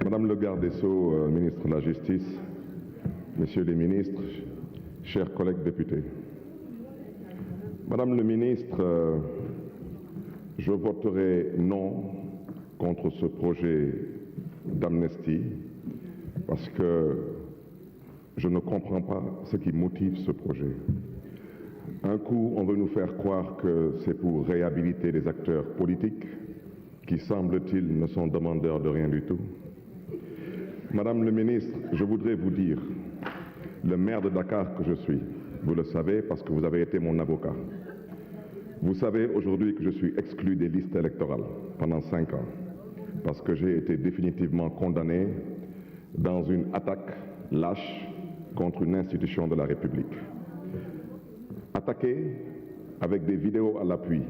Madame le garde des Sceaux, ministre de la Justice, Messieurs les ministres, chers collègues députés. Madame le ministre, je voterai non contre ce projet d'amnistie parce que je ne comprends pas ce qui motive ce projet. Un coup, on veut nous faire croire que c'est pour réhabiliter les acteurs politiques qui, semble-t-il, ne sont demandeurs de rien du tout. Madame le ministre, je voudrais vous dire, le maire de Dakar que je suis, vous le savez parce que vous avez été mon avocat. Vous savez aujourd'hui que je suis exclu des listes électorales pendant 5 ans parce que j'ai été définitivement condamné dans une attaque lâche contre une institution de la République. Attaqué avec des vidéos à l'appui,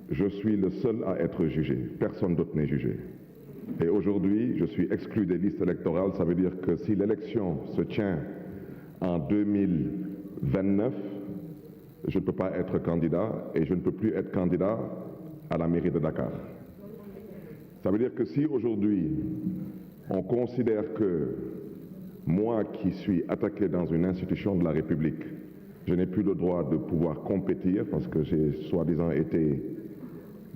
je suis le seul à être jugé, personne d'autre n'est jugé. Et aujourd'hui, je suis exclu des listes électorales, ça veut dire que si l'élection se tient en 2029, je ne peux pas être candidat et je ne peux plus être candidat à la mairie de Dakar. Ça veut dire que si aujourd'hui on considère que moi qui suis attaqué dans une institution de la République, je n'ai plus le droit de pouvoir compétir parce que j'ai soi-disant été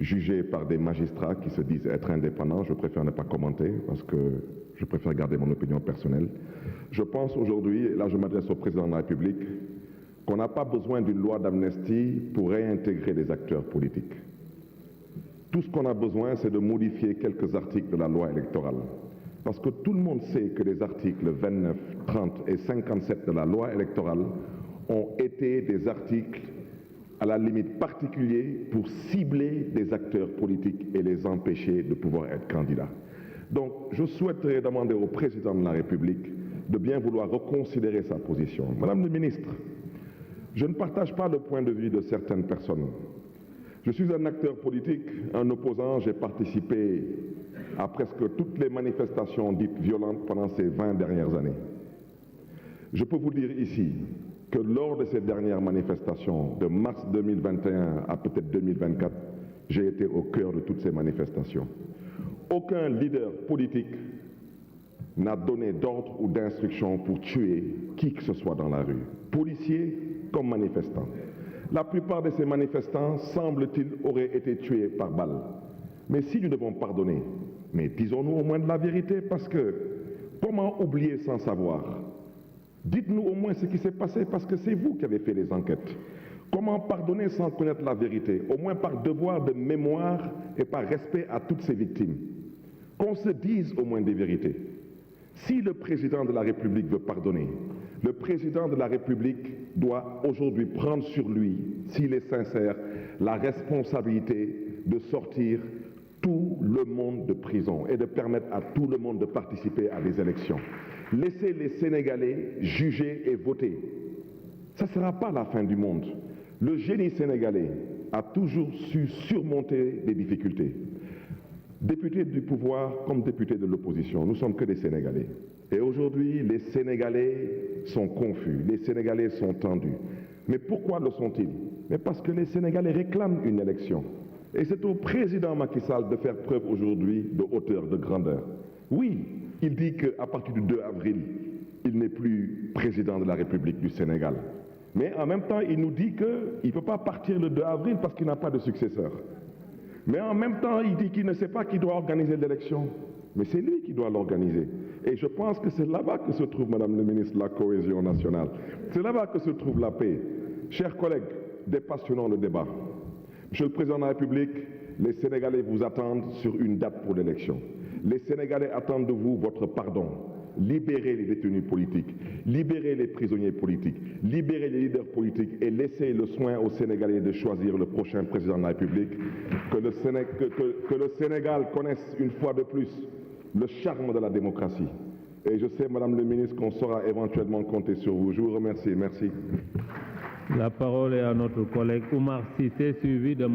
jugé par des magistrats qui se disent être indépendants, je préfère ne pas commenter parce que je préfère garder mon opinion personnelle. Je pense aujourd'hui, et là je m'adresse au président de la République, qu'on n'a pas besoin d'une loi d'amnistie pour réintégrer les acteurs politiques. Tout ce qu'on a besoin, c'est de modifier quelques articles de la loi électorale. Parce que tout le monde sait que les articles 29, 30 et 57 de la loi électorale ont été des articles à la limite particuliers pour cibler des acteurs politiques et les empêcher de pouvoir être candidats. Donc, je souhaiterais demander au président de la République de bien vouloir reconsidérer sa position. Madame le ministre, je ne partage pas le point de vue de certaines personnes. Je suis un acteur politique, un opposant, j'ai participé à presque toutes les manifestations dites violentes pendant ces 20 dernières années. Je peux vous dire ici que lors de ces dernières manifestations, de mars 2021 à peut-être 2024, j'ai été au cœur de toutes ces manifestations. Aucun leader politique n'a donné d'ordre ou d'instruction pour tuer qui que ce soit dans la rue, policiers comme manifestants. La plupart de ces manifestants, semble-t-il, auraient été tués par balle. Mais si nous devons pardonner, mais disons-nous au moins de la vérité, parce que comment oublier sans savoir? Dites-nous au moins ce qui s'est passé, parce que c'est vous qui avez fait les enquêtes. Comment pardonner sans connaître la vérité? Au moins par devoir de mémoire et par respect à toutes ces victimes. Qu'on se dise au moins des vérités. Si le président de la République veut pardonner, le président de la République doit aujourd'hui prendre sur lui, s'il est sincère, la responsabilité de sortir tout le monde de prison et de permettre à tout le monde de participer à des élections. Laissez les Sénégalais juger et voter. Ça ne sera pas la fin du monde. Le génie sénégalais a toujours su surmonter des difficultés. Députés du pouvoir comme députés de l'opposition, nous ne sommes que des Sénégalais. Et aujourd'hui, les Sénégalais sont confus, les Sénégalais sont tendus. Mais pourquoi le sont-ils? Mais parce que les Sénégalais réclament une élection. Et c'est au président Macky Sall de faire preuve aujourd'hui de hauteur, de grandeur. Oui, il dit qu'à partir du 2 avril, il n'est plus président de la République du Sénégal. Mais en même temps, il nous dit qu'il ne peut pas partir le 2 avril parce qu'il n'a pas de successeur. Mais en même temps, il dit qu'il ne sait pas qui doit organiser l'élection. Mais c'est lui qui doit l'organiser. Et je pense que c'est là-bas que se trouve, Madame le ministre, la cohésion nationale. C'est là-bas que se trouve la paix. Chers collègues, dépassionnons le débat. Monsieur le Président de la République, les Sénégalais vous attendent sur une date pour l'élection. Les Sénégalais attendent de vous votre pardon. Libérez les détenus politiques, libérez les prisonniers politiques, libérez les leaders politiques et laissez le soin aux Sénégalais de choisir le prochain président de la République. Que le Sénégal connaisse une fois de plus le charme de la démocratie. Et je sais, Madame le ministre, qu'on saura éventuellement compter sur vous. Je vous remercie. Merci. La parole est à notre collègue Oumar Cissé, suivi de